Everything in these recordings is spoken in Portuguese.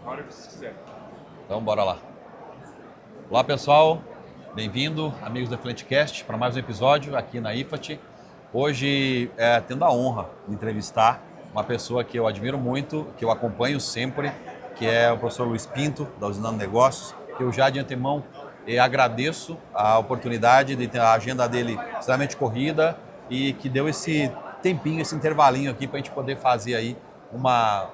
Na hora que você quiser. Então, bora lá. Olá, pessoal. Bem-vindo, amigos da FluentCast, para mais um episódio aqui na IFAT. Hoje, tendo a honra de entrevistar uma pessoa que eu admiro muito, que eu acompanho sempre, que é o professor Luiz Pinto, da Usinando Negócios, que eu já de antemão agradeço a oportunidade de ter a agenda dele extremamente corrida e que deu esse tempinho, esse intervalinho aqui para a gente poder fazer aí uma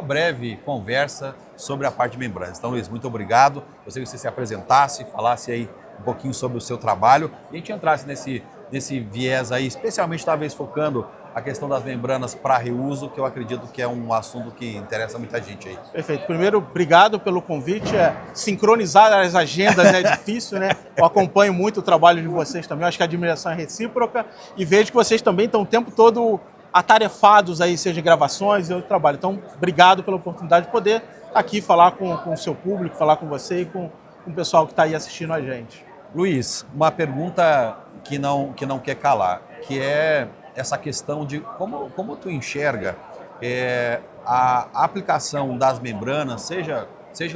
breve conversa sobre a parte de membranas. Então, Luiz, muito obrigado. Gostaria que você se apresentasse, falasse aí um pouquinho sobre o seu trabalho e a gente entrasse nesse viés aí, especialmente talvez focando a questão das membranas para reuso, que eu acredito que é um assunto que interessa muita gente aí. Perfeito. Primeiro, obrigado pelo convite. Sincronizar as agendas é difícil, né? Eu acompanho muito o trabalho de vocês também, acho que a admiração é recíproca e vejo que vocês também estão o tempo todo atarefados aí, seja em gravações e outro trabalho. Então, obrigado pela oportunidade de poder aqui falar com o seu público, falar com você e com o pessoal que está aí assistindo a gente. Luiz, uma pergunta que não quer calar, que é essa questão de como tu enxerga a aplicação das membranas, seja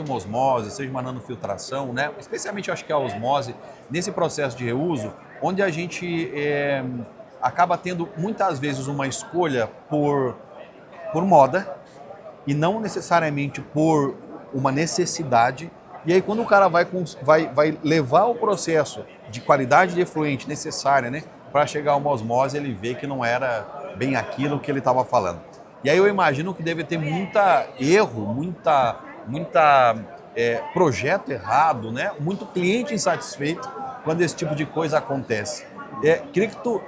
uma osmose, seja uma nanofiltração, né? Especialmente eu acho que a osmose, nesse processo de reuso, onde a gente acaba tendo muitas vezes uma escolha por moda e não necessariamente por uma necessidade. E aí quando o cara vai levar o processo de qualidade de efluente necessária, né, para chegar a uma osmose, ele vê que não era bem aquilo que ele estava falando. E aí eu imagino que deve ter muita erro, muita projeto errado, né? Muito cliente insatisfeito quando esse tipo de coisa acontece. Queria que tu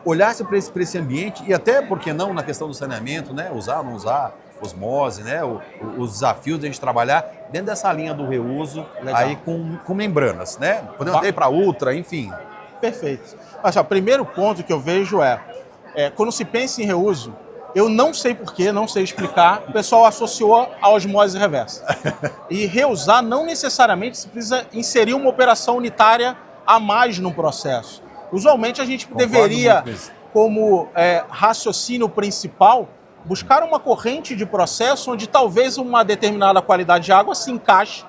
olhasse para esse ambiente e até, por que não, na questão do saneamento, né? Usar ou não usar osmose, né? Os desafios de a gente trabalhar dentro dessa linha do reuso. Legal. Aí com membranas, né? Podemos até ir para ultra, enfim. Perfeito. Mas, o primeiro ponto que eu vejo quando se pensa em reuso, eu não sei porquê, não sei explicar, o pessoal associou a osmose reversa. E reusar não necessariamente se precisa inserir uma operação unitária a mais no processo. Usualmente a gente deveria, como raciocínio principal, buscar uma corrente de processo onde talvez uma determinada qualidade de água se encaixe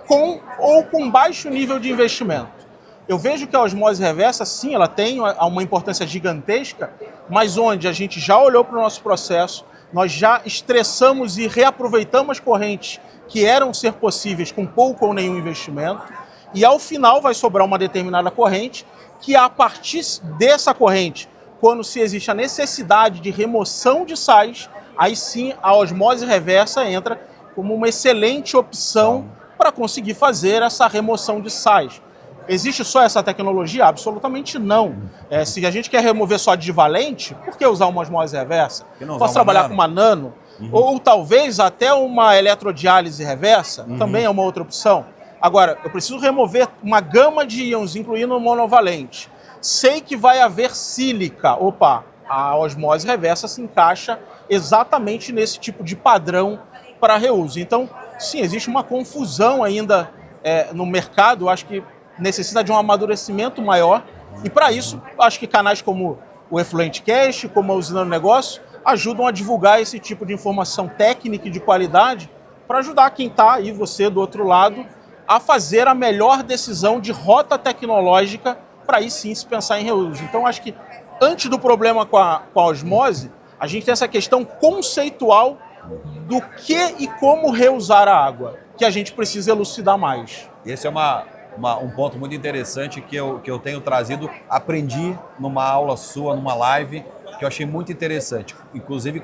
com baixo nível de investimento. Eu vejo que a osmose reversa, sim, ela tem uma importância gigantesca, mas onde a gente já olhou para o nosso processo, nós já estressamos e reaproveitamos correntes que eram ser possíveis com pouco ou nenhum investimento, e ao final vai sobrar uma determinada corrente que a partir dessa corrente, quando se existe a necessidade de remoção de sais, aí sim a osmose reversa entra como uma excelente opção para conseguir fazer essa remoção de sais. Existe só essa tecnologia? Absolutamente não. Se a gente quer remover só advalente, por que usar uma osmose reversa? Posso trabalhar com uma nano, ou talvez até uma eletrodiálise reversa, também é uma outra opção. Agora, eu preciso remover uma gama de íons, incluindo o monovalente. Sei que vai haver sílica. Opa, a osmose reversa se encaixa exatamente nesse tipo de padrão para reuso. Então, sim, existe uma confusão ainda no mercado, acho que necessita de um amadurecimento maior. E para isso, acho que canais como o FluentCast, como a Usinando Negócio, ajudam a divulgar esse tipo de informação técnica e de qualidade para ajudar quem está aí, você do outro lado, a fazer a melhor decisão de rota tecnológica para aí sim se pensar em reuso. Então, acho que antes do problema com a osmose, a gente tem essa questão conceitual do que e como reusar a água, que a gente precisa elucidar mais. Esse é um ponto muito interessante que eu tenho trazido, aprendi numa aula sua, numa live, que eu achei muito interessante. Inclusive,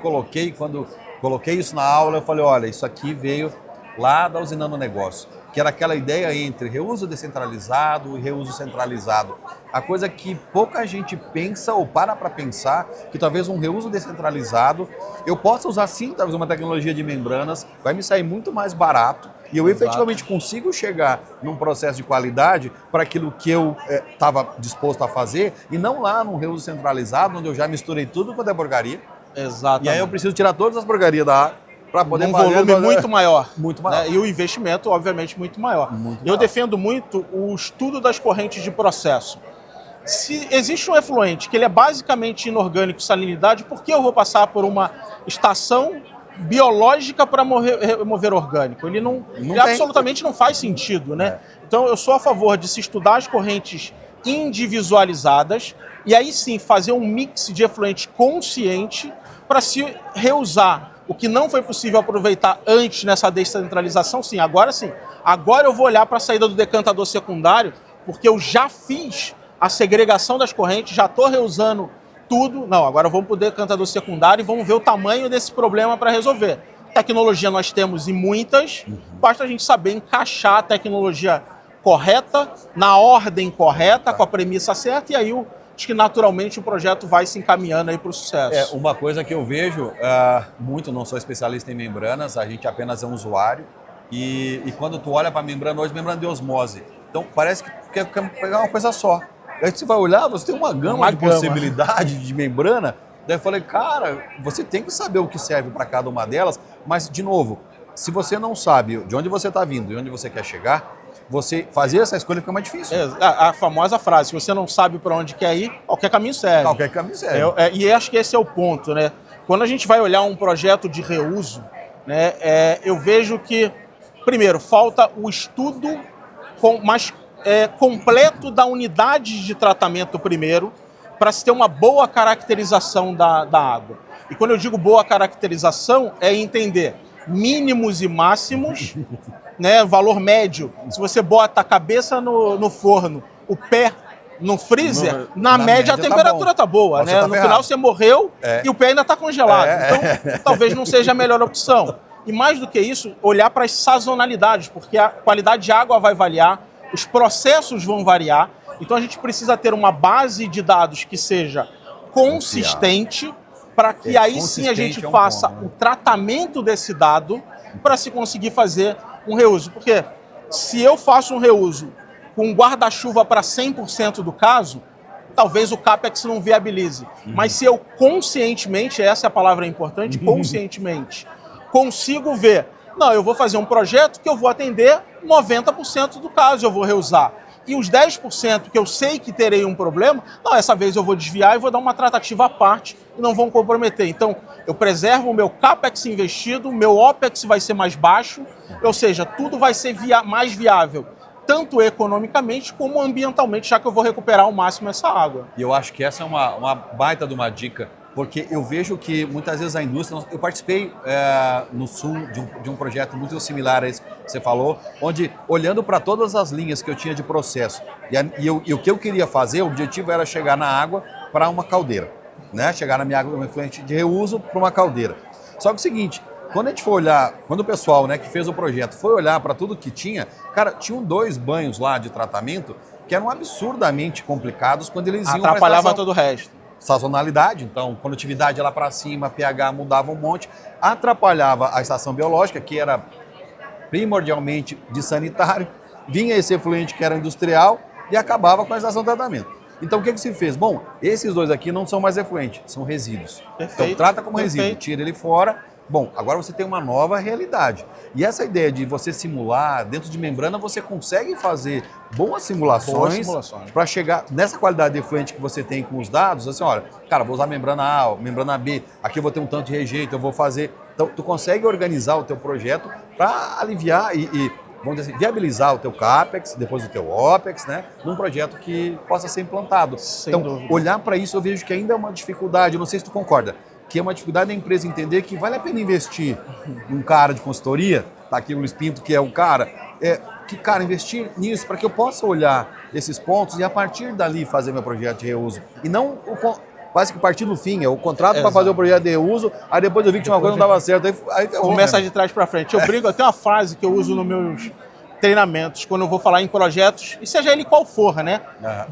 quando coloquei isso na aula, eu falei, olha, isso aqui veio lá da Usinando Negócio, que era aquela ideia entre reuso descentralizado e reuso centralizado. A coisa que pouca gente pensa ou para pensar, que talvez um reuso descentralizado, eu possa usar sim, talvez uma tecnologia de membranas, vai me sair muito mais barato e eu efetivamente consigo chegar num processo de qualidade para aquilo que eu estava disposto a fazer e não lá num reuso centralizado, onde eu já misturei tudo com a porcaria. Exatamente. E aí eu preciso tirar todas as porcarias da água para poder fazer um volume muito maior. Muito maior. Né? E o investimento, obviamente, muito maior. Eu defendo muito o estudo das correntes de processo. Se existe um efluente que ele é basicamente inorgânico, salinidade, por que eu vou passar por uma estação biológica para remover orgânico. Ele absolutamente não faz sentido, né? Então eu sou a favor de se estudar as correntes individualizadas e aí sim fazer um mix de efluente consciente para se reusar. O que não foi possível aproveitar antes nessa descentralização, sim. Agora eu vou olhar para a saída do decantador secundário, porque eu já fiz a segregação das correntes, já estou reusando tudo. Não, agora vamos para o decantador secundário e vamos ver o tamanho desse problema para resolver. Tecnologia nós temos e muitas, basta a gente saber encaixar a tecnologia correta, na ordem correta, com a premissa certa, e aí acho que naturalmente o projeto vai se encaminhando aí para o sucesso. Uma coisa que eu vejo, muito, não sou especialista em membranas, a gente apenas é um usuário, e quando tu olha para a membrana hoje, membrana de osmose, então parece que quer pegar uma coisa só. Aí você vai olhar, você tem uma gama de possibilidade de membrana, daí eu falei, cara, você tem que saber o que serve para cada uma delas, mas, de novo, se você não sabe de onde você está vindo e onde você quer chegar, você fazer essa escolha fica mais difícil. A famosa frase, se você não sabe para onde quer ir, qualquer caminho serve. Qualquer caminho serve. E acho que esse é o ponto, né? Quando a gente vai olhar um projeto de reuso, né, eu vejo que, primeiro, falta o estudo mais completo da unidade de tratamento primeiro, para se ter uma boa caracterização da água. E quando eu digo boa caracterização, é entender mínimos e máximos, né, valor médio. Se você bota a cabeça no forno, o pé no freezer, na média a temperatura tá boa, né? No final você morreu e o pé ainda está congelado. Então, talvez não seja a melhor opção. E mais do que isso, olhar para as sazonalidades, porque a qualidade de água vai variar, os processos vão variar. Então a gente precisa ter uma base de dados que seja consistente, para que aí sim a gente faça o tratamento desse dado para se conseguir fazer um reuso. Porque se eu faço um reuso com guarda-chuva para 100% do caso, talvez o CAPEX não viabilize. Mas se eu conscientemente, essa é a palavra importante, conscientemente, consigo ver, não, eu vou fazer um projeto que eu vou atender 90% do caso, eu vou reusar. E os 10% que eu sei que terei um problema, não, essa vez eu vou desviar e vou dar uma tratativa à parte e não vão comprometer. Então, eu preservo o meu CAPEX investido, o meu OPEX vai ser mais baixo, ou seja, tudo vai ser mais viável, tanto economicamente como ambientalmente, já que eu vou recuperar ao máximo essa água. E eu acho que essa é uma baita de uma dica, porque eu vejo que muitas vezes a indústria... Eu participei no Sul de um projeto muito similar a esse que você falou, onde, olhando para todas as linhas que eu tinha de processo, e o que eu queria fazer, o objetivo era chegar na água para uma caldeira, né? Chegar na minha água efluente de reuso para uma caldeira. Só que é o seguinte, quando a gente for olhar, quando o pessoal, né, que fez o projeto foi olhar para tudo que tinha, cara, tinham 2 banhos lá de tratamento que eram absurdamente complicados quando eles iam... Atrapalhava todo o resto. Sazonalidade, então condutividade lá para cima, pH mudava um monte, atrapalhava a estação biológica, que era primordialmente de sanitário, vinha esse efluente que era industrial e acabava com a estação de tratamento. Então o que se fez? Bom, esses 2 aqui não são mais efluentes, são resíduos. Perfeito, então trata como perfeito. resíduo, tira ele fora. Bom, agora você tem uma nova realidade. E essa ideia de você simular, dentro de membrana, você consegue fazer boas simulações para chegar nessa qualidade de efluente que você tem com os dados, assim, olha, cara, vou usar membrana A, membrana B, aqui eu vou ter um tanto de rejeito, eu vou fazer... Então, tu consegue organizar o teu projeto para aliviar e, vamos dizer assim, viabilizar o teu CAPEX, depois o teu OPEX, né, num projeto que possa ser implantado. Então, olhar para isso eu vejo que ainda é uma dificuldade, não sei se tu concorda, que é uma dificuldade da empresa entender que vale a pena investir em um cara de consultoria, tá aqui o Luiz Pinto, que é o cara, investir nisso para que eu possa olhar esses pontos e a partir dali fazer meu projeto de reuso. E não quase que partir do fim, o contrato para fazer o projeto de reuso, aí depois eu vi que tinha uma coisa que não dava certo, aí começa de trás para frente. Eu tenho uma frase que eu uso nos meus treinamentos, quando eu vou falar em projetos, e seja ele qual for, né?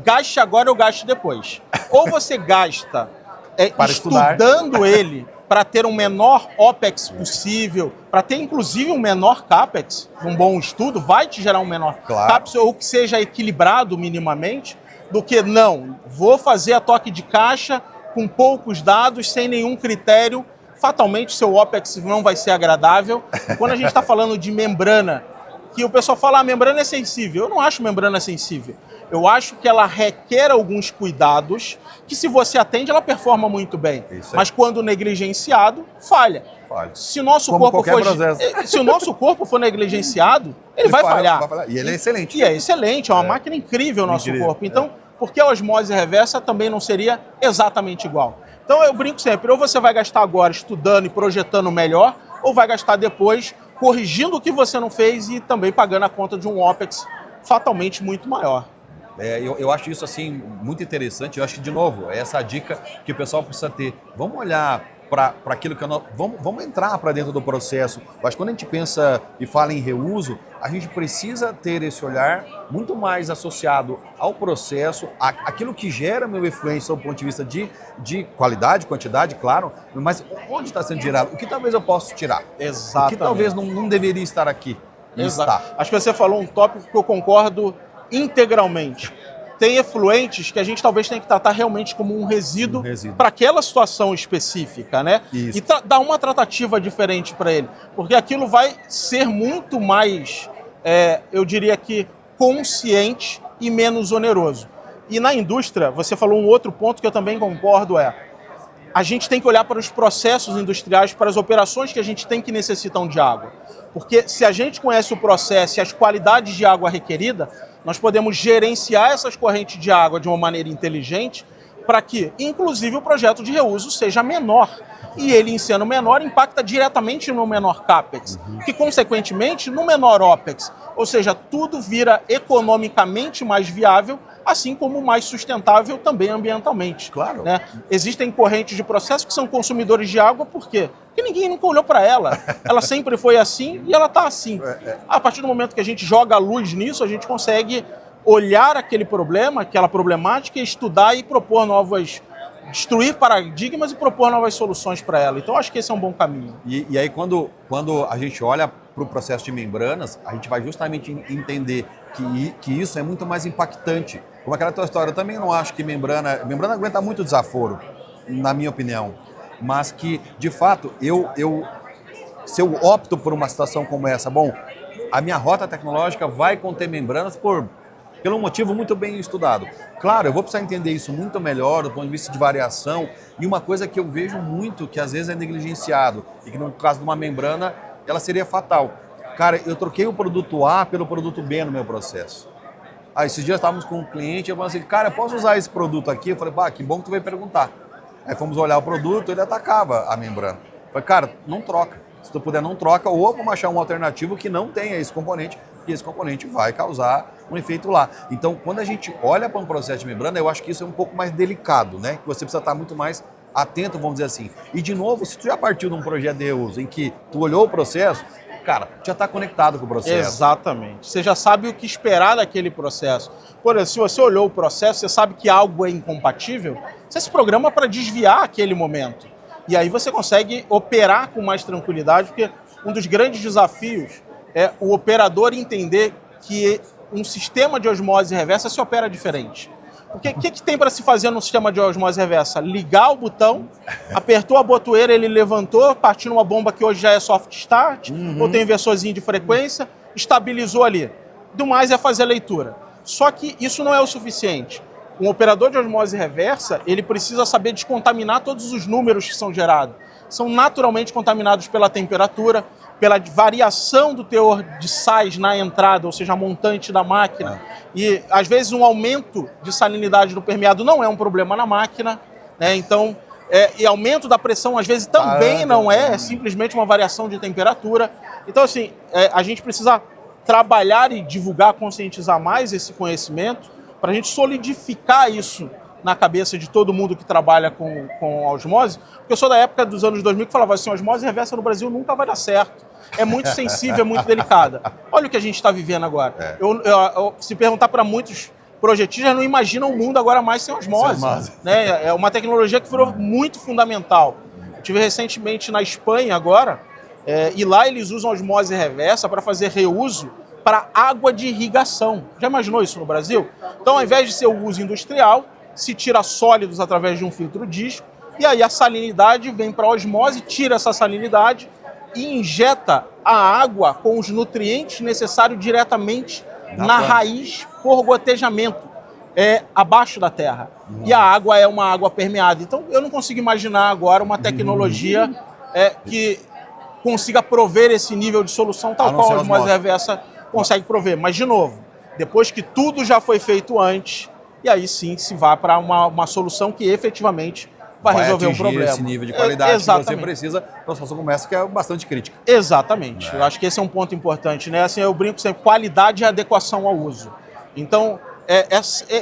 Gaste agora ou gaste depois. Ou você gasta estudando ele para ter um menor OPEX possível, para ter inclusive um menor CAPEX, um bom estudo vai te gerar um menor CAPEX, ou que seja equilibrado minimamente, do que não, vou fazer a toque de caixa com poucos dados, sem nenhum critério, fatalmente seu OPEX não vai ser agradável. Quando a gente está falando de membrana, que o pessoal fala, a membrana é sensível, eu não acho membrana sensível. Eu acho que ela requer alguns cuidados que, se você atende, ela performa muito bem. Mas quando negligenciado, falha. Se nosso se o nosso corpo for negligenciado, ele vai falhar. E ele é excelente. E é excelente, é uma máquina incrível o nosso corpo. Então, por que a osmose reversa também não seria exatamente igual? Então eu brinco sempre, ou você vai gastar agora estudando e projetando melhor, ou vai gastar depois corrigindo o que você não fez e também pagando a conta de um OPEX fatalmente muito maior. Eu acho isso assim muito interessante. Eu acho que, de novo, é essa dica que o pessoal precisa ter. Vamos olhar para aquilo que vamos entrar para dentro do processo. Eu acho que quando a gente pensa e fala em reuso, a gente precisa ter esse olhar muito mais associado ao processo, aquilo que gera meu influência do ponto de vista de qualidade, quantidade, claro, mas onde está sendo gerado? O que talvez eu possa tirar? Exatamente. O que talvez não deveria estar aqui? Exato. Acho que você falou um tópico que eu concordo integralmente. Tem efluentes que a gente talvez tenha que tratar realmente como um resíduo. Para aquela situação específica, né? Isso. E dar uma tratativa diferente para ele. Porque aquilo vai ser muito mais, eu diria que, consciente e menos oneroso. E na indústria, você falou um outro ponto que eu também concordo, a gente tem que olhar para os processos industriais, para as operações que a gente tem que necessitam de água. Porque se a gente conhece o processo e as qualidades de água requerida, nós podemos gerenciar essas correntes de água de uma maneira inteligente para que, inclusive, o projeto de reuso seja menor. E ele, em sendo menor, impacta diretamente no menor CAPEX, que, consequentemente, no menor OPEX. Ou seja, tudo vira economicamente mais viável, assim como mais sustentável também ambientalmente. Claro. Né? Existem correntes de processo que são consumidores de água, por quê? Porque ninguém nunca olhou para ela. Ela sempre foi assim e ela está assim. A partir do momento que a gente joga a luz nisso, a gente consegue olhar aquele problema, aquela problemática, estudar e propor destruir paradigmas e propor novas soluções para ela. Então, acho que esse é um bom caminho. E aí, quando a gente olha para o processo de membranas, a gente vai justamente entender que isso é muito mais impactante. Como aquela tua história, eu também não acho que membrana aguenta muito desaforo, na minha opinião. Mas que, de fato, se eu opto por uma situação como essa, bom, a minha rota tecnológica vai conter membranas pelo motivo muito bem estudado. Claro, eu vou precisar entender isso muito melhor do ponto de vista de variação, e uma coisa que eu vejo muito, que às vezes é negligenciado, e que no caso de uma membrana, ela seria fatal. Cara, eu troquei o produto A pelo produto B no meu processo. Esses dias estávamos com um cliente, eu falei assim, cara, eu posso usar esse produto aqui? Eu falei, que bom que tu veio perguntar. Aí fomos olhar o produto, ele atacava a membrana. Eu falei, cara, não troca. Se tu puder, não troca, ou vamos achar um alternativo que não tenha esse componente, e esse componente vai causar um efeito lá. Então, quando a gente olha para um processo de membrana, eu acho que isso é um pouco mais delicado, né? Que você precisa estar muito mais atento, vamos dizer assim. E, de novo, se tu já partiu de um projeto de reuso em que tu olhou o processo, cara, já está conectado com o processo. Exatamente. Você já sabe o que esperar daquele processo. Por exemplo, se você olhou o processo, você sabe que algo é incompatível, você se programa para desviar aquele momento. E aí você consegue operar com mais tranquilidade, porque um dos grandes desafios é o operador entender que um sistema de osmose reversa se opera diferente. Porque o que tem para se fazer no sistema de osmose reversa? Ligar o botão, apertou a botoeira, ele levantou, partiu numa bomba que hoje já é soft start, ou tem inversorzinho de frequência, estabilizou ali. Do mais é fazer a leitura. Só que isso não é o suficiente. Um operador de osmose reversa, ele precisa saber descontaminar todos os números que são gerados. São naturalmente contaminados pela temperatura, pela variação do teor de sais na entrada, ou seja, a montante da máquina. E, às vezes, um aumento de salinidade do permeado não é um problema na máquina, né? Então, e aumento da pressão, às vezes, também não é simplesmente uma variação de temperatura. Então, assim, a gente precisa trabalhar e divulgar, conscientizar mais esse conhecimento para a gente solidificar isso na cabeça de todo mundo que trabalha com osmose, porque eu sou da época dos anos 2000 que falava assim, a osmose reversa no Brasil nunca vai dar certo, é muito sensível, é muito delicada. Olha o que a gente está vivendo agora. Se perguntar para muitos projetistas, não imaginam o mundo agora mais sem osmose. Né? É uma tecnologia que virou muito fundamental. Eu estive recentemente na Espanha agora, e lá eles usam osmose reversa para fazer reuso para água de irrigação. Já imaginou isso no Brasil? Então, ao invés de ser o uso industrial, se tira sólidos através de um filtro disco, e aí a salinidade vem para a osmose, tira essa salinidade e injeta a água com os nutrientes necessários diretamente na raiz por gotejamento. abaixo da terra. E a água é uma água permeada. Então, eu não consigo imaginar agora uma tecnologia que consiga prover esse nível de solução, tal qual a osmose reversa consegue prover. Mas, de novo, depois que tudo já foi feito antes, e aí sim se vai para uma solução que efetivamente vai resolver um problema. Esse nível de qualidade que você precisa para uma situação como essa, que é bastante crítica. Exatamente. Eu acho que esse é um ponto importante, né? Assim, eu brinco sempre, qualidade e adequação ao uso. Então,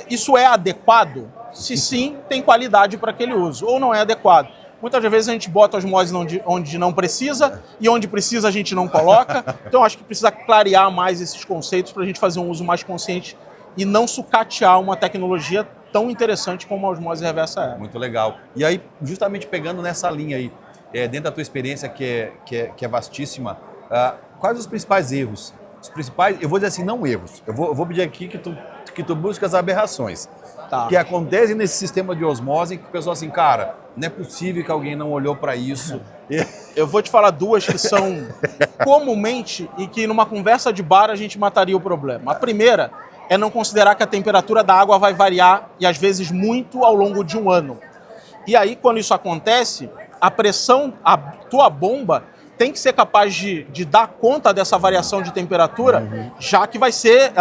isso é adequado? Se sim, tem qualidade para aquele uso. Ou não é adequado. Muitas vezes a gente bota osmose onde não precisa e onde precisa a gente não coloca. Então, acho que precisa clarear mais esses conceitos para a gente fazer um uso mais consciente e não sucatear uma tecnologia tão interessante como a osmose reversa é. Muito legal. E aí, justamente pegando nessa linha aí, dentro da tua experiência que é vastíssima, quais os principais erros? Os principais, eu vou dizer assim, não erros. Eu vou pedir aqui que tu busque as aberrações. Tá. Que acontecem nesse sistema de osmose, que o pessoal assim, cara, não é possível que alguém não olhou para isso. Eu vou te falar duas que são comumente e que numa conversa de bar a gente mataria o problema. A primeira é não considerar que a temperatura da água vai variar, e às vezes muito, ao longo de um ano. E aí, quando isso acontece, a pressão, a tua bomba tem que ser capaz de dar conta dessa variação de temperatura, já que vai ser,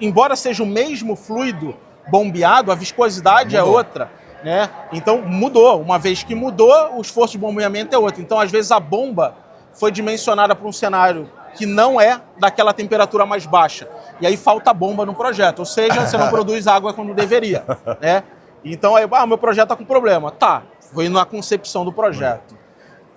embora seja o mesmo fluido bombeado, a viscosidade é outra, né? Então, mudou. Uma vez que mudou, o esforço de bombeamento é outro. Então, às vezes, a bomba foi dimensionada para um cenário que não é daquela temperatura mais baixa. E aí falta bomba no projeto. Ou seja, você não produz água quando deveria, né? Então, aí, meu projeto está com problema. Tá, foi na concepção do projeto.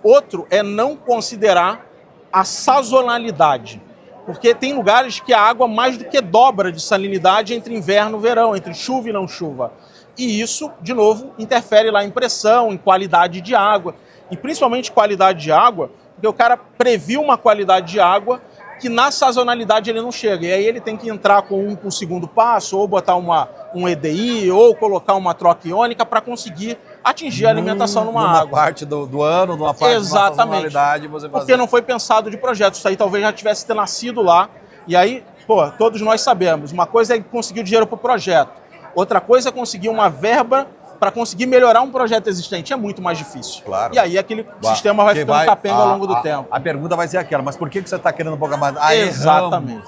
Outro é não considerar a sazonalidade. Porque tem lugares que a água mais do que dobra de salinidade entre inverno e verão, entre chuva e não chuva. E isso, de novo, interfere lá em pressão, em qualidade de água. E principalmente qualidade de água, porque o cara previu uma qualidade de água que na sazonalidade ele não chega. E aí ele tem que entrar com um segundo passo, ou botar um EDI, ou colocar uma troca iônica para conseguir atingir a alimentação numa água. Parte do ano, numa parte da sazonalidade. Porque não foi pensado de projeto. Isso aí talvez já tivesse nascido lá. E aí, todos nós sabemos. Uma coisa é conseguir o dinheiro para o projeto. Outra coisa é conseguir uma verba para conseguir melhorar um projeto existente. É muito mais difícil. Claro. E aí aquele sistema vai ficando capenga ao longo do tempo. A pergunta vai ser aquela, mas por que você está querendo um pouco mais? Exatamente.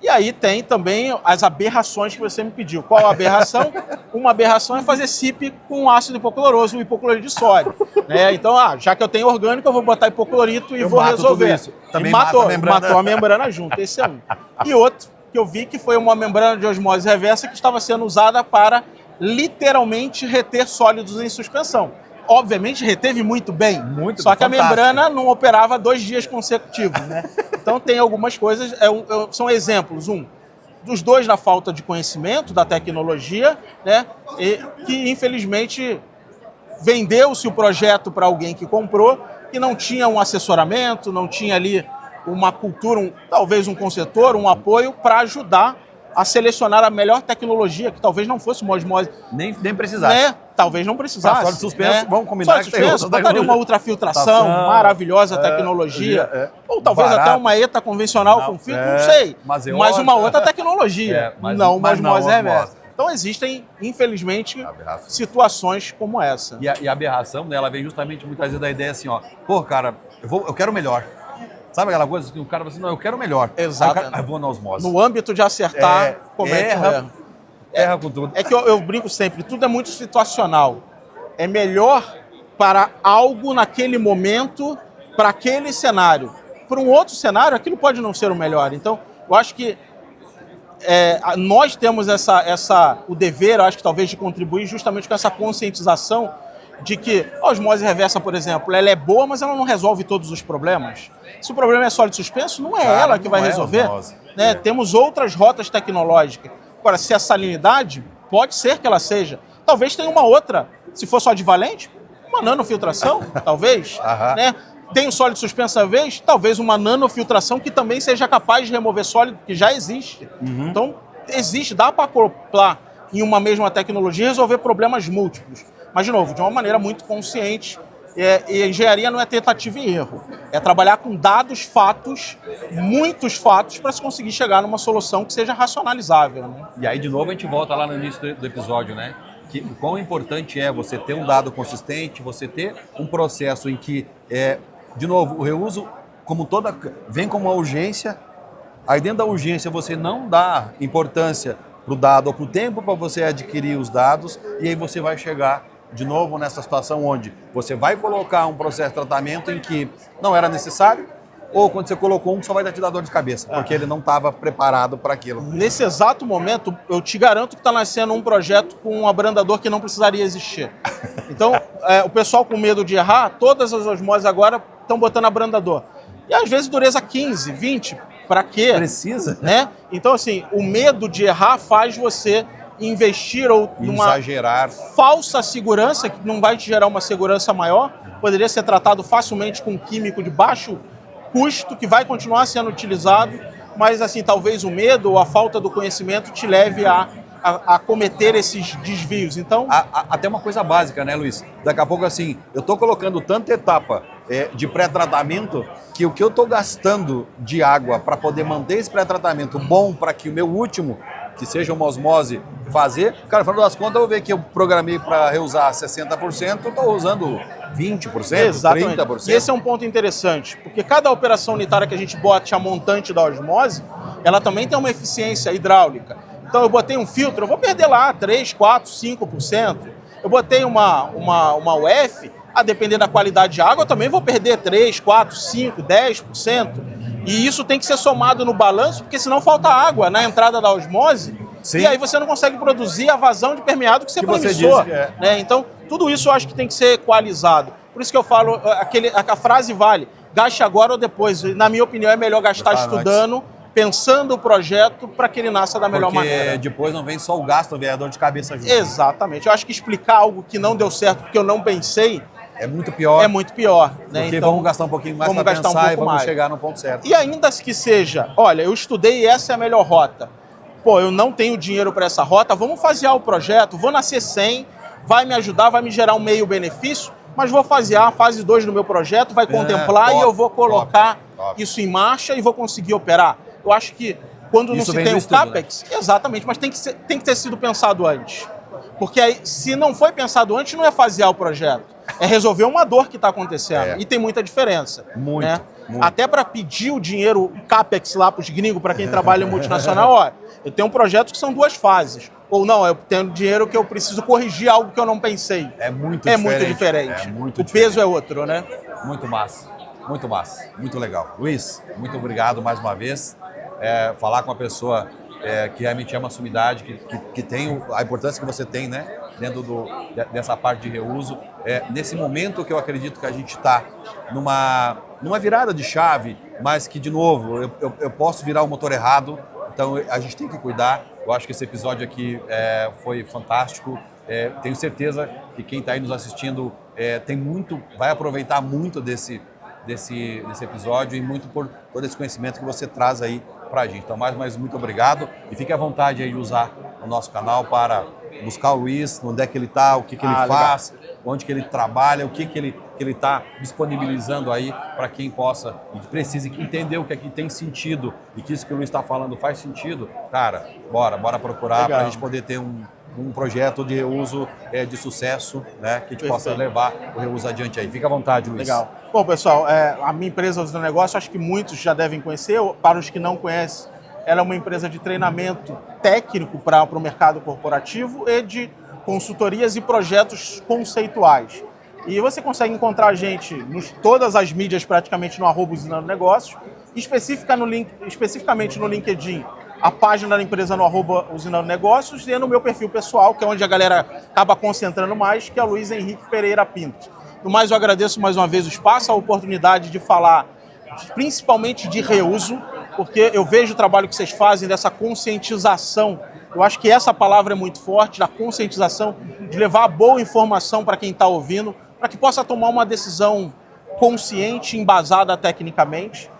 E aí tem também as aberrações que você me pediu. Qual a aberração? Uma aberração é fazer CIP com ácido hipocloroso, o hipoclorito de sódio. Então, já que eu tenho orgânico, eu vou botar hipoclorito e vou resolver. Tudo isso. Também matou a membrana junto. Esse é um. E outro que eu vi que foi uma membrana de osmose reversa que estava sendo usada para literalmente reter sólidos em suspensão. Obviamente reteve muito bem, só que a membrana não operava 2 dias consecutivos, né? Então tem algumas coisas, são exemplos, dos dois da falta de conhecimento da tecnologia, né? E que infelizmente vendeu-se o projeto para alguém que comprou, que não tinha um assessoramento, não tinha ali uma cultura, talvez um consultor, um apoio para ajudar a selecionar a melhor tecnologia, que talvez não fosse uma osmose. Nem precisasse. Né? Talvez não precisasse. Sólido suspenso, vamos combinar que tem outra botaria uma ultrafiltração, maravilhosa tecnologia. Ou talvez até uma ETA convencional com filtro, não sei. Mas uma outra tecnologia, não uma osmose reversa. Então existem, infelizmente, situações como essa. E a aberração, né, ela vem justamente muitas vezes da ideia assim, cara, eu quero o melhor. Sabe aquela coisa que o cara fala assim, não, eu quero melhor. Exato. Aí eu vou na osmose. No âmbito de acertar, erra com tudo. É que eu brinco sempre, tudo é muito situacional. É melhor para algo naquele momento, para aquele cenário. Para um outro cenário, aquilo pode não ser o melhor. Então, eu acho que nós temos o dever, eu acho que talvez, de contribuir justamente com essa conscientização de que a osmose reversa, por exemplo, ela é boa, mas ela não resolve todos os problemas. Se o problema é sólido suspenso, não é ela que vai resolver. Né? Temos outras rotas tecnológicas. Agora, se a salinidade, pode ser que ela seja. Talvez tenha uma outra, se for só advalente, uma nanofiltração, talvez. Né? Tem o sólido suspenso, talvez uma nanofiltração que também seja capaz de remover sólido, que já existe. Então, dá para acoplar em uma mesma tecnologia e resolver problemas múltiplos. Mas, de novo, de uma maneira muito consciente E a engenharia não é tentativa e erro. É trabalhar com dados, fatos, muitos fatos, para se conseguir chegar numa solução que seja racionalizável. Né? E aí, de novo, a gente volta lá no início do episódio, né? Que o quão importante é você ter um dado consistente, você ter um processo em que, de novo, o reuso, como toda, vem com uma urgência, aí dentro da urgência você não dá importância para o dado ou para o tempo para você adquirir os dados, e aí você vai chegar de novo nessa situação onde você vai colocar um processo de tratamento em que não era necessário, ou quando você colocou um, só vai te dar dor de cabeça, porque ele não estava preparado para aquilo. Nesse exato momento, eu te garanto que está nascendo um projeto com um abrandador que não precisaria existir. Então, o pessoal com medo de errar, todas as osmoses agora estão botando abrandador. E às vezes dureza 15, 20, para quê? Precisa. Né? Então, assim, o medo de errar faz você investir ou numa exagerar. Falsa segurança, que não vai te gerar uma segurança maior, poderia ser tratado facilmente com um químico de baixo custo, que vai continuar sendo utilizado, mas assim, talvez o medo ou a falta do conhecimento te leve a cometer esses desvios. Então, até uma coisa básica, né, Luiz? Daqui a pouco, assim, eu estou colocando tanta etapa de pré-tratamento que o que eu estou gastando de água para poder manter esse pré-tratamento bom para que o meu último, que seja uma osmose, fazer, cara, falando das contas, eu vou ver que eu programei para reusar 60%, eu estou usando 20%, exatamente. 30%. E esse é um ponto interessante, porque cada operação unitária que a gente bote a montante da osmose, ela também tem uma eficiência hidráulica. Então eu botei um filtro, eu vou perder lá 3, 4, 5%. Eu botei uma UF, a depender da qualidade de água, eu também vou perder 3, 4, 5, 10%. E isso tem que ser somado no balanço, porque senão falta água na entrada da osmose. Sim. E aí você não consegue produzir a vazão de permeado que você promissou. Né? Então, tudo isso eu acho que tem que ser equalizado. Por isso que eu falo, a frase vale, gaste agora ou depois. Na minha opinião, é melhor gastar estudando, pensando o projeto para que ele nasça da melhor maneira. Porque depois não vem só o gasto, vem a dor de cabeça junto. Exatamente. Eu acho que explicar algo que não deu certo porque eu não pensei é muito pior. É muito pior. Né? Porque então, vamos gastar um pouquinho mais para pensar e vamos chegar no ponto certo. E ainda que seja, olha, eu estudei e essa é a melhor rota. Pô, eu não tenho dinheiro para essa rota, vamos fasear o projeto, vou nascer 100, vai me ajudar, vai me gerar um meio benefício, mas vou fasear a fase 2 do meu projeto, vai contemplar top, e eu vou colocar isso em marcha e vou conseguir operar. Eu acho que quando isso não se tem o CAPEX, né? Exatamente, mas tem que ter sido pensado antes. Porque aí, se não foi pensado antes, não é fasear o projeto. É resolver uma dor que está acontecendo. E tem muita diferença. Muito, né? muito. Até para pedir o dinheiro, o CAPEX lá para os gringos, para quem trabalha em multinacional, ó, eu tenho um projeto que são 2 fases. Ou não, eu tenho dinheiro que eu preciso corrigir algo que eu não pensei. É muito diferente. O peso é outro, né? Muito massa. Muito massa. Muito legal. Luiz, muito obrigado mais uma vez. Falar com uma pessoa que realmente é uma sumidade, que tem a importância que você tem, né? Dentro dessa parte de reuso. Nesse momento que eu acredito que a gente está numa virada de chave, mas que, de novo, eu posso virar o motor errado, então a gente tem que cuidar. Eu acho que esse episódio aqui foi fantástico. Tenho certeza que quem está aí nos assistindo vai aproveitar muito desse episódio e muito por todo esse conhecimento que você traz aí pra gente. Então, mais muito obrigado e fique à vontade aí de usar o nosso canal para buscar o Luiz, onde é que ele está, o que ele faz, onde que ele trabalha, o que ele está disponibilizando aí para quem possa e que precise entender o que aqui tem sentido e que isso que o Luiz está falando faz sentido. Cara, bora procurar para a gente poder ter um projeto de reuso de sucesso, né, que a gente possa levar o reuso adiante aí. Fica à vontade, Luiz. Legal. Bom, pessoal, a minha empresa Usina Negócios, acho que muitos já devem conhecer. Para os que não conhecem, ela é uma empresa de treinamento técnico para o mercado corporativo e de consultorias e projetos conceituais. E você consegue encontrar a gente em todas as mídias, praticamente no @Usinando Negócios, especificamente no LinkedIn, a página da empresa no @Usinando Negócios e no meu perfil pessoal, que é onde a galera acaba concentrando mais, que é o Luiz Henrique Pereira Pinto. No mais, eu agradeço mais uma vez o espaço, a oportunidade de falar principalmente de reuso, porque eu vejo o trabalho que vocês fazem dessa conscientização. Eu acho que essa palavra é muito forte, da conscientização, de levar boa informação para quem está ouvindo, para que possa tomar uma decisão consciente, embasada tecnicamente.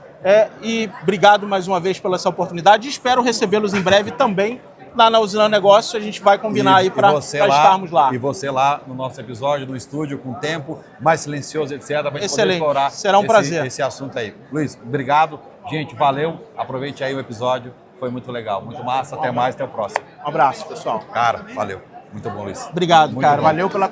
E obrigado mais uma vez pela essa oportunidade e espero recebê-los em breve também lá na Usina Negócios, a gente vai combinar aí para estarmos lá. E você lá no nosso episódio, no estúdio, com tempo, mais silencioso, etc. Para a gente poder explorar será um prazer. Esse assunto aí. Luiz, obrigado. Gente, valeu. Aproveite aí o episódio. Foi muito legal, muito massa. Até mais, até o próximo. Um abraço, pessoal. Cara, valeu. Muito bom, Luiz. Obrigado, muito cara. bom. Valeu pela